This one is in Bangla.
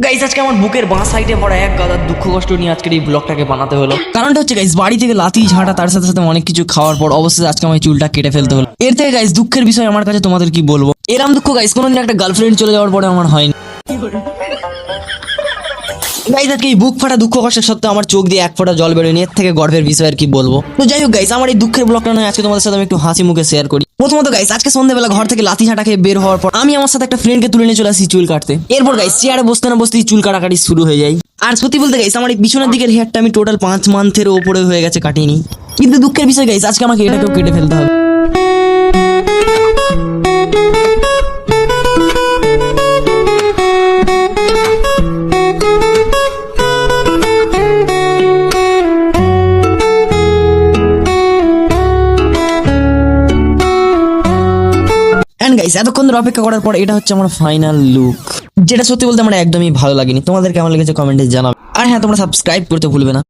গাইস আজকে আমার বুকের বাঁ সাইডে পড়া এক গাদার দুঃখ কষ্ট নিয়ে আজকের এই ব্লগটাকে বানাতে হলো। কারণটা হচ্ছে গাইস বাড়ি থেকে লাথি ঝাঁটা তার সাথে সাথে অনেক কিছু খাওয়ার পর অবশ্যই আজকে আমার চুলটা কেটে ফেলতে হলো। এর থেকে গাইস দুঃখের বিষয় আমার কাছে তোমাদের কি বলবো, এরম দুঃখ গাইস কোনোদিন একটা গার্লফ্রেন্ড চলে যাওয়ার পরে আমার হয়নি। গাইস আজকে এই বুক ফাটা দুঃখ কষ্টের সত্ত্বেও আমার চোখ দিয়ে এক ফোঁটা জল বেরোয়নি, এর থেকে গর্বের বিষয় আর কি বলবো। তো যাই হোক গাইস আমার এই দুঃখের ব্লগটা নয় আজকে তোমাদের সাথে আমি একটু হাসি মুখে শেয়ার করি। প্রথমত গাইস আজকে সন্ধ্যাবেলা ঘর থেকে লাথি ঝাঁটা খেয়ে বের হওয়ার পর আমি আমার সাথে একটা ফ্রেন্ডকে তুলে নিয়ে চলে আসি চুল কাটতে। এরপর গাইস চেয়ারে বসতে না বসতেই চুল কাটাকাটি শুরু হয়ে যায়। আর সত্যি বলতে গাইস আমার এই পিছনের দিকের হেয়ারটা আমি টোটাল 5 মান্থের ওপরে হয়ে গেছে কাটিনি, কিন্তু দুঃখের বিষয় গাইস আজকে আমাকে এটাকেও কেটে ফেলতে হবে। গাইস এতক্ষণ ধরে অপেক্ষা করার পর এটা হচ্ছে আমার ফাইনাল লুক, যেটা সত্যি বলতে আমার একদমই ভালো লাগেনি। তোমাদের কেমন লেগেছে কমেন্টে জানাবে। আর হ্যাঁ তোমরা সাবস্ক্রাইব করতে ভুলবে না।